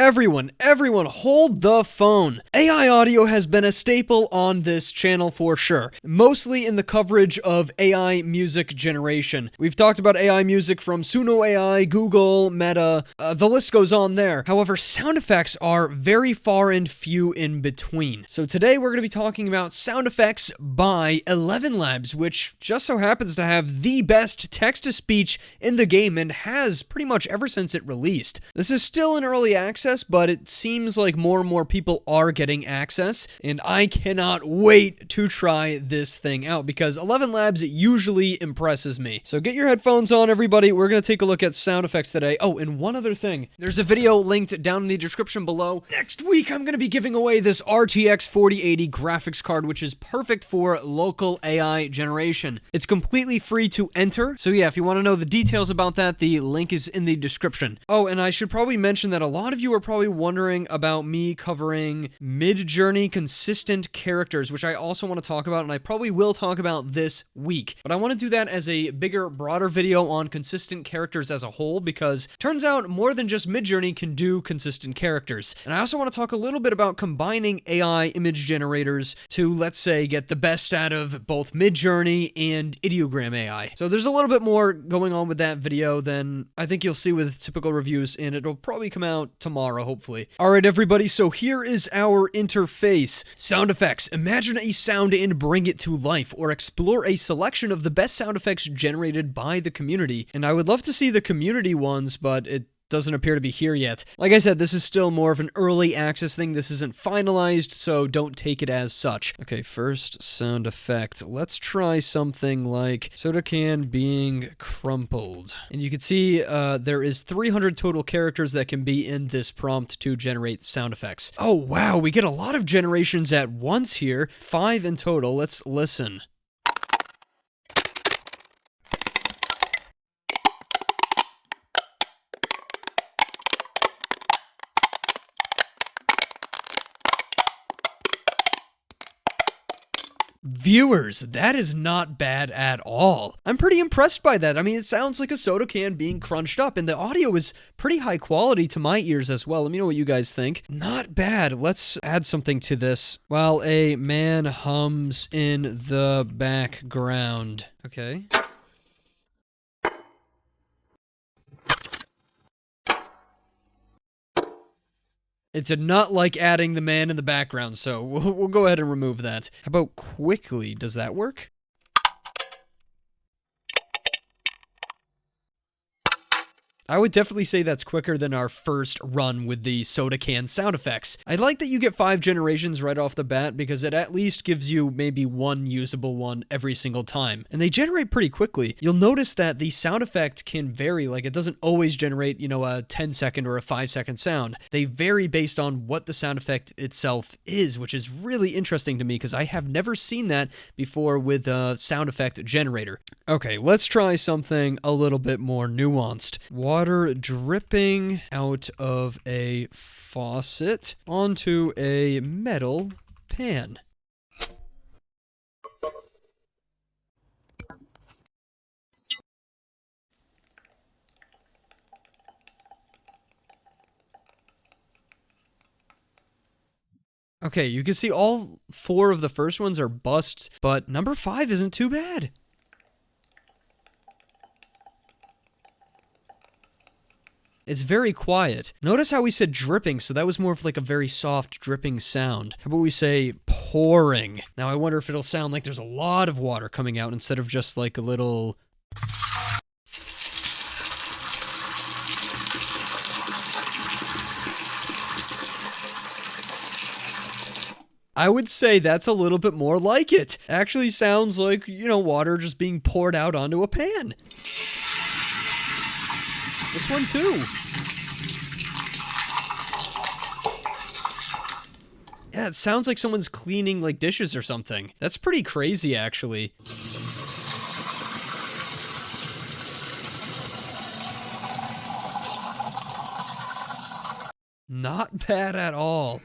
Everyone, hold the phone. AI audio has been a staple on this channel for sure, mostly in the coverage of AI music generation. We've talked about AI music from Suno AI, Google, Meta, the list goes on there. However, sound effects are very far and few in between. So today we're going to be talking about sound effects by ElevenLabs, which just so happens to have the best text-to-speech in the game and has pretty much ever since it released. This is still in early access, but it seems like more and more people are getting access, and I cannot wait to try this thing out because ElevenLabs usually impresses me. So get your headphones on, everybody. We're going to take a look at sound effects today. Oh, and one other thing. There's a video linked down in the description below. Next week, I'm going to be giving away this RTX 4080 graphics card, which is perfect for local AI generation. It's completely free to enter. So yeah, if you want to know the details about that, the link is in the description. Oh, and I should probably mention that a lot of you are probably wondering about me covering mid-journey consistent characters, which I also want to talk about, and I probably will talk about this week. But I want to do that as a bigger, broader video on consistent characters as a whole, because turns out more than just mid-journey can do consistent characters. And I also want to talk a little bit about combining AI image generators to, let's say, get the best out of both mid-journey and ideogram AI. So there's a little bit more going on with that video than I think you'll see with typical reviews, and it'll probably come out tomorrow, hopefully. Alright everybody, so here is our interface. Sound effects. Imagine a sound and bring it to life, or explore a selection of the best sound effects generated by the community. And I would love to see the community ones, but it doesn't appear to be here yet. Like I said, this is still more of an early access thing. This isn't finalized, so don't take it as such. Okay, first sound effect. Let's try something like soda can being crumpled. And you can see there is 300 total characters that can be in this prompt to generate sound effects. Oh wow, we get a lot of generations at once here. 5 in total. Let's listen. Viewers, that is not bad at all. I'm pretty impressed by that. I mean, it sounds like a soda can being crunched up, and the audio is pretty high quality to my ears as well. Let me know what you guys think. Not bad. Let's add something to this. While a man hums in the background. Okay. It did not like adding the man in the background, so we'll go ahead and remove that. How about quickly? Does that work? I would definitely say that's quicker than our first run with the soda can sound effects. I like that you get 5 generations right off the bat because it at least gives you maybe one usable one every single time. And they generate pretty quickly. You'll notice that the sound effect can vary, like it doesn't always generate, you know, a 10-second or a 5-second sound. They vary based on what the sound effect itself is, which is really interesting to me because I have never seen that before with a sound effect generator. Okay, let's try something a little bit more nuanced. Water dripping out of a faucet onto a metal pan. Okay, you can see all 4 of the first ones are busts, but number 5 isn't too bad. It's very quiet. Notice how we said dripping, so that was more of like a very soft dripping sound. How about we say pouring? Now I wonder if it'll sound like there's a lot of water coming out instead of just like a little... I would say that's a little bit more like it. Actually sounds like, you know, water just being poured out onto a pan. This one too. Yeah, it sounds like someone's cleaning like dishes or something. That's pretty crazy, actually. Not bad at all.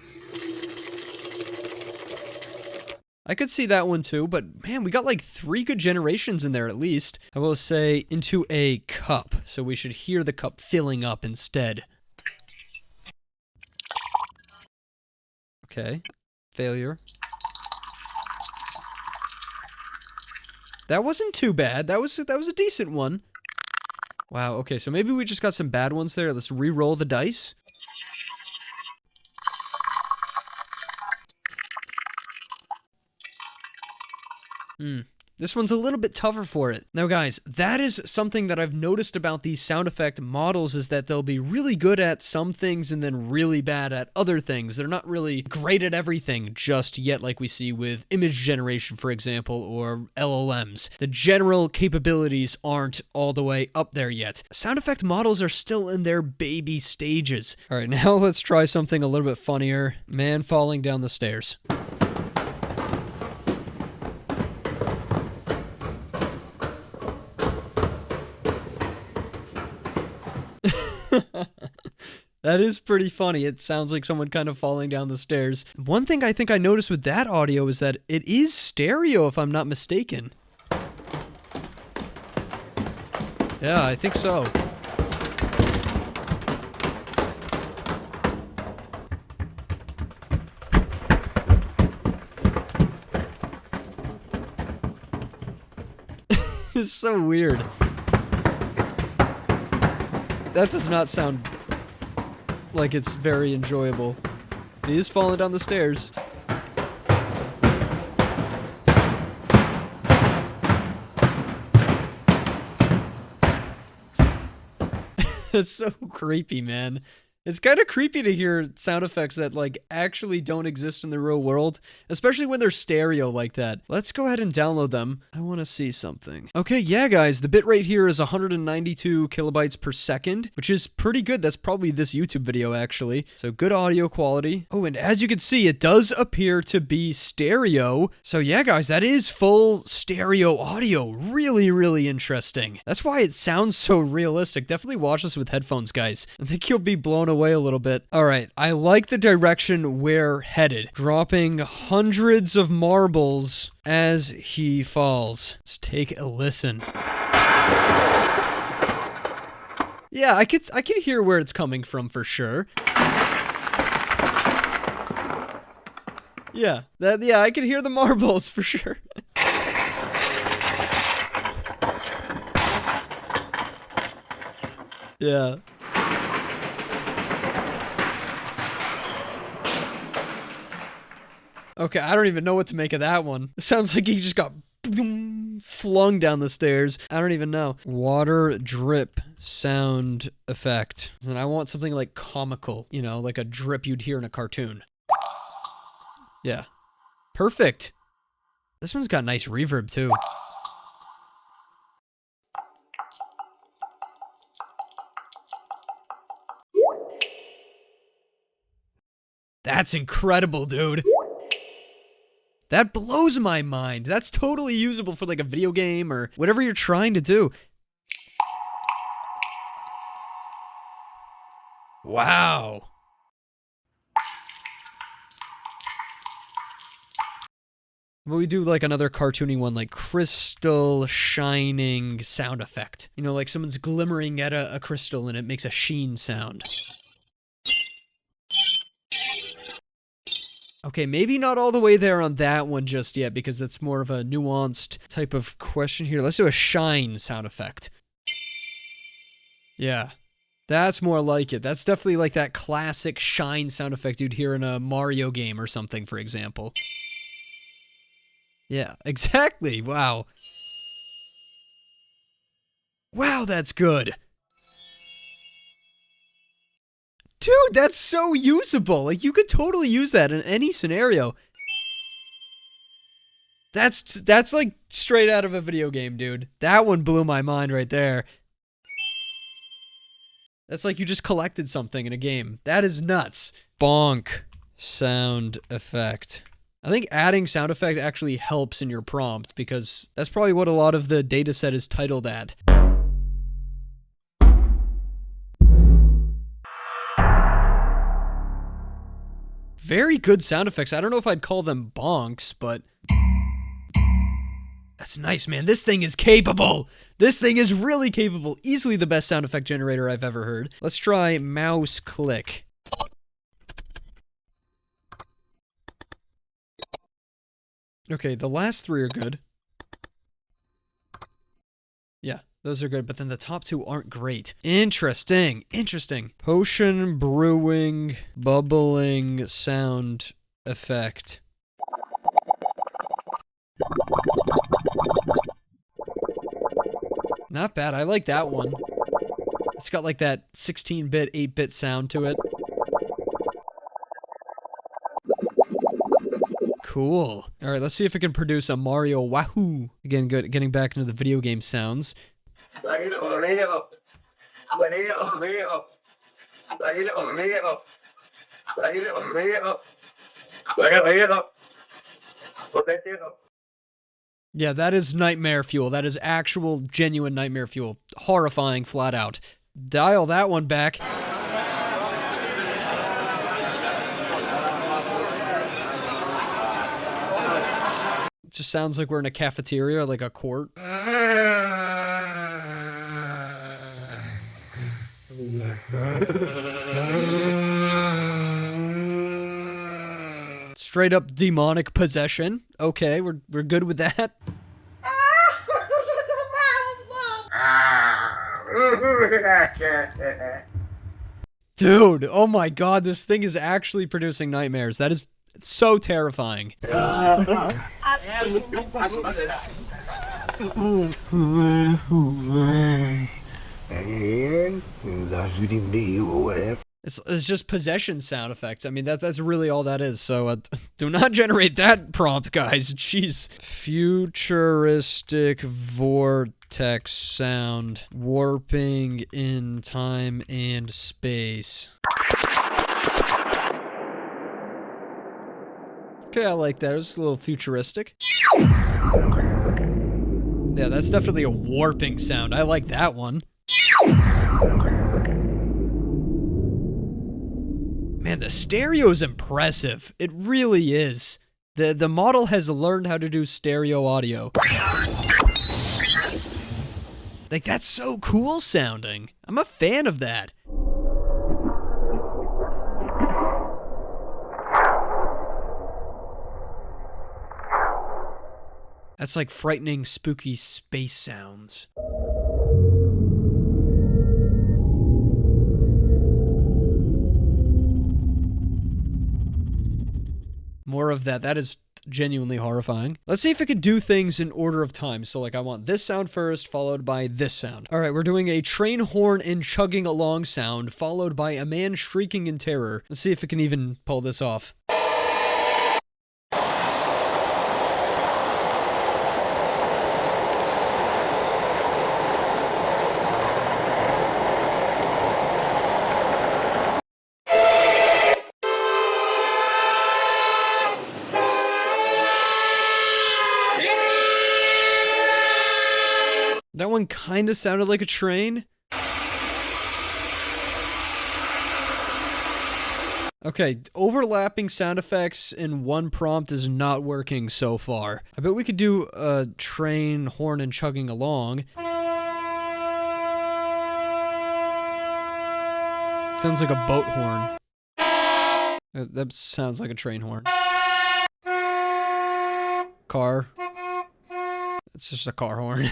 I could see that one too, but man, we got like 3 good generations in there at least. I will say into a cup, so we should hear the cup filling up instead. Okay. Failure. That wasn't too bad. That was a decent one. Wow, okay, so maybe we just got some bad ones there. Let's re-roll the dice. This one's a little bit tougher for it. Now guys, that is something that I've noticed about these sound effect models, is that they'll be really good at some things and then really bad at other things. They're not really great at everything just yet, like we see with image generation, for example, or LLMs. The general capabilities aren't all the way up there yet. Sound effect models are still in their baby stages. All right, now let's try something a little bit funnier. Man falling down the stairs. That is pretty funny. It sounds like someone kind of falling down the stairs. One thing I think I noticed with that audio is that it is stereo, if I'm not mistaken. Yeah, I think so. It's so weird. That does not sound like it's very enjoyable. He is falling down the stairs. It's so creepy, man. It's kind of creepy to hear sound effects that, like, actually don't exist in the real world, especially when they're stereo like that. Let's go ahead and download them. I want to see something. Okay, yeah, guys, the bitrate here is 192 kilobytes per second, which is pretty good. That's probably this YouTube video, actually. So good audio quality. Oh, and as you can see, it does appear to be stereo. So yeah, guys, that is full stereo audio. Really, really interesting. That's why it sounds so realistic. Definitely watch this with headphones, guys. I think you'll be blown away a little bit. All right, I like the direction we're headed. Dropping hundreds of marbles as he falls. Let's take a listen. Yeah, I could hear where it's coming from for sure. Yeah, I could hear the marbles for sure. Yeah. Okay, I don't even know what to make of that one. It sounds like he just got flung down the stairs. I don't even know. Water drip sound effect. And I want something like comical, you know, like a drip you'd hear in a cartoon. Yeah. Perfect. This one's got nice reverb too. That's incredible, dude. That blows my mind. That's totally usable for like a video game or whatever you're trying to do. Wow. But we do like another cartoony one, like crystal shining sound effect. You know, like someone's glimmering at a crystal and it makes a sheen sound. Okay, maybe not all the way there on that one just yet, because that's more of a nuanced type of question here. Let's do a shine sound effect. Yeah, that's more like it. That's definitely like that classic shine sound effect you'd hear in a Mario game or something, for example. Yeah, exactly. Wow. Wow, that's good. Dude, that's so usable. Like, you could totally use that in any scenario. That's like straight out of a video game, dude. That one blew my mind right there. That's like you just collected something in a game. That is nuts. Bonk sound effect. I think adding sound effect actually helps in your prompt, because that's probably what a lot of the data set is titled at. Very good sound effects. I don't know if I'd call them bonks, but that's nice, man. This thing is capable. This thing is really capable. Easily the best sound effect generator I've ever heard. Let's try mouse click. Okay, the last three are good. Yeah, those are good, but then the top two aren't great. Interesting. Potion, brewing, bubbling, sound effect. Not bad, I like that one. It's got like that 16-bit, 8-bit sound to it. Cool. Alright, let's see if it can produce a Mario Wahoo. Again, good. Getting back into the video game sounds. Yeah, that is nightmare fuel. That is actual, genuine nightmare fuel. Horrifying, flat out. Dial that one back. It just sounds like we're in a cafeteria, like a court. Straight up demonic possession. Okay, we're good with that. Dude, oh my god, this thing is actually producing nightmares. That is so terrifying. It's just possession sound effects. I mean, that's really all that is. So do not generate that prompt, guys. Jeez. Futuristic vortex sound. Warping in time and space. Okay, I like that. It's a little futuristic. Yeah, that's definitely a warping sound. I like that one. Man, the stereo is impressive. It really is. The model has learned how to do stereo audio. Like, that's so cool sounding. I'm a fan of that. That's like frightening, spooky space sounds. More of that. That is genuinely horrifying. Let's see if it could do things in order of time. So, like, I want this sound first, followed by this sound. All right, we're doing a train horn and chugging along sound, followed by a man shrieking in terror. Let's see if it can even pull this off. That one kind of sounded like a train. Okay, overlapping sound effects in one prompt is not working so far. I bet we could do a train horn and chugging along. Sounds like a boat horn. That sounds like a train horn. Car. It's just a car horn.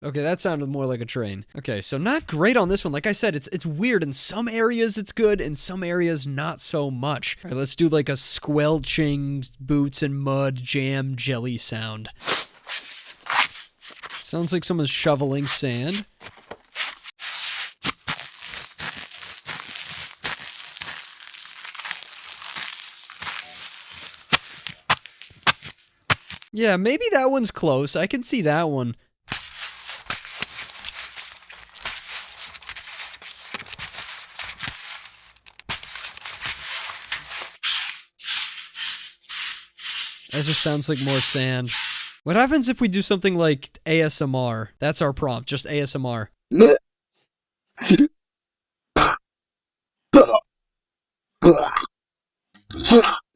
Okay, that sounded more like a train. Okay, so not great on this one. Like I said, it's weird. In some areas it's good, in some areas not so much. All right, let's do like a squelching boots and mud jam jelly sound. Sounds like someone's shoveling sand. Yeah, maybe that one's close. I can see that one. That just sounds like more sand. What happens if we do something like ASMR? That's our prompt, just ASMR.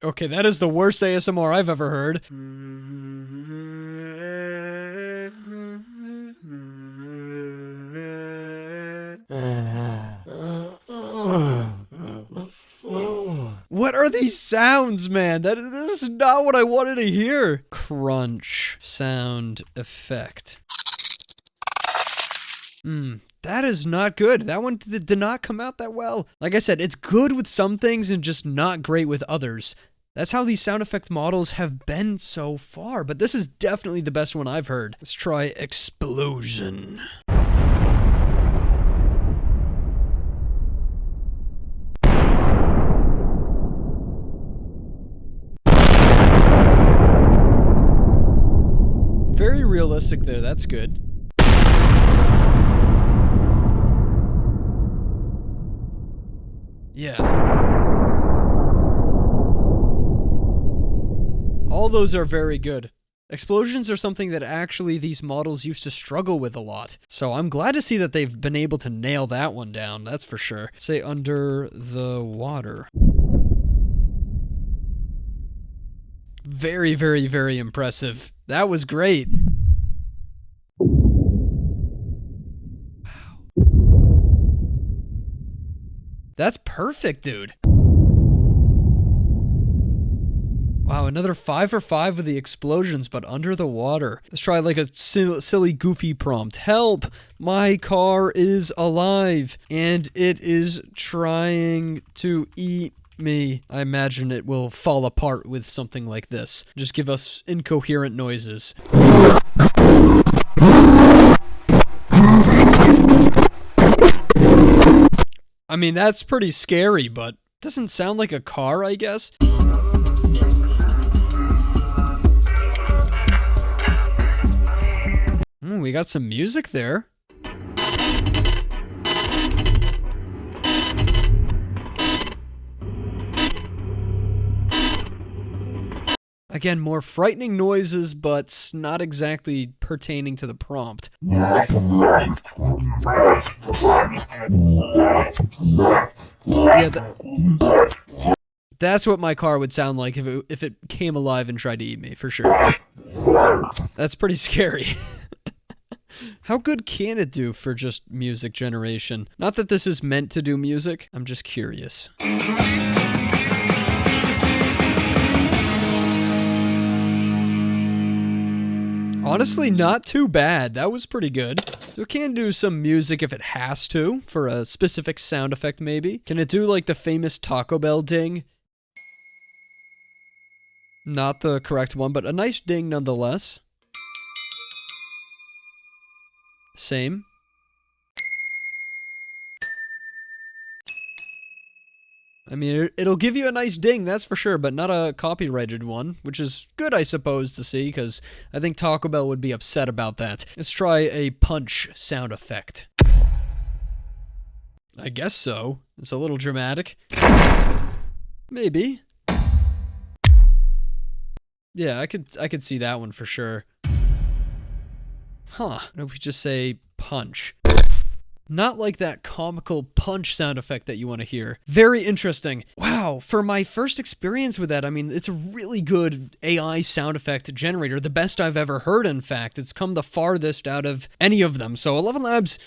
Okay, that is the worst ASMR I've ever heard. What are these sounds, man? This is not what I wanted to hear. Crunch sound effect. That is not good. That one did not come out that well. Like I said, it's good with some things and just not great with others. That's how these sound effect models have been so far, but this is definitely the best one I've heard. Let's try explosion. Very realistic there, that's good. Yeah. All those are very good. Explosions are something that actually these models used to struggle with a lot. So I'm glad to see that they've been able to nail that one down, that's for sure. Say under the water. Very, very, very impressive. That was great. Wow. That's perfect, dude. Wow, another 5 for 5 with the explosions, but under the water. Let's try like a silly, goofy prompt. Help! My car is alive, and it is trying to eat me. I imagine it will fall apart with something like this. Just give us incoherent noises. I mean, that's pretty scary, but doesn't sound like a car, I guess. We got some music there. Again, more frightening noises, but not exactly pertaining to the prompt. Yeah, that's what my car would sound like if it came alive and tried to eat me, for sure. That's pretty scary. How good can it do for just music generation? Not that this is meant to do music, I'm just curious. Honestly, not too bad. That was pretty good. So it can do some music if it has to, for a specific sound effect maybe. Can it do like the famous Taco Bell ding? Not the correct one, but a nice ding nonetheless. Same. I mean, it'll give you a nice ding, that's for sure, but not a copyrighted one, which is good, I suppose, to see, because I think Taco Bell would be upset about that. Let's try a punch sound effect. I guess so. It's a little dramatic. Maybe. Yeah, I could see that one for sure. Huh. What if we just say punch? Not like that comical punch sound effect that you want to hear. Very interesting. Wow, for my first experience with that, I mean, it's a really good AI sound effect generator. The best I've ever heard, in fact. It's come the farthest out of any of them. So ElevenLabs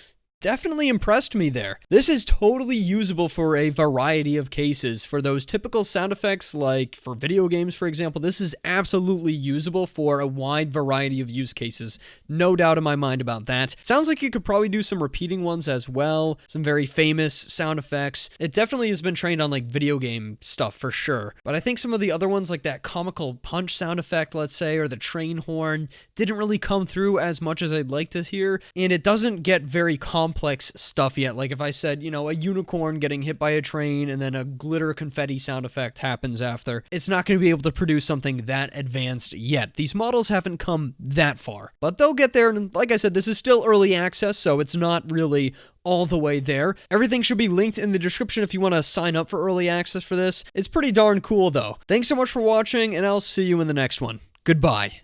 definitely impressed me there. This is totally usable for a variety of cases. For those typical sound effects, like for video games, for example, this is absolutely usable for a wide variety of use cases. No doubt in my mind about that. Sounds like you could probably do some repeating ones as well. Some very famous sound effects. It definitely has been trained on like video game stuff for sure. But I think some of the other ones, like that comical punch sound effect, let's say, or the train horn, didn't really come through as much as I'd like to hear. And it doesn't get very complex stuff yet. Like if I said, you know, a unicorn getting hit by a train and then a glitter confetti sound effect happens after, it's not going to be able to produce something that advanced yet. These models haven't come that far, but they'll get there. And like I said, this is still early access, so it's not really all the way there. Everything should be linked in the description if you want to sign up for early access for this. It's pretty darn cool though. Thanks so much for watching, and I'll see you in the next one. Goodbye.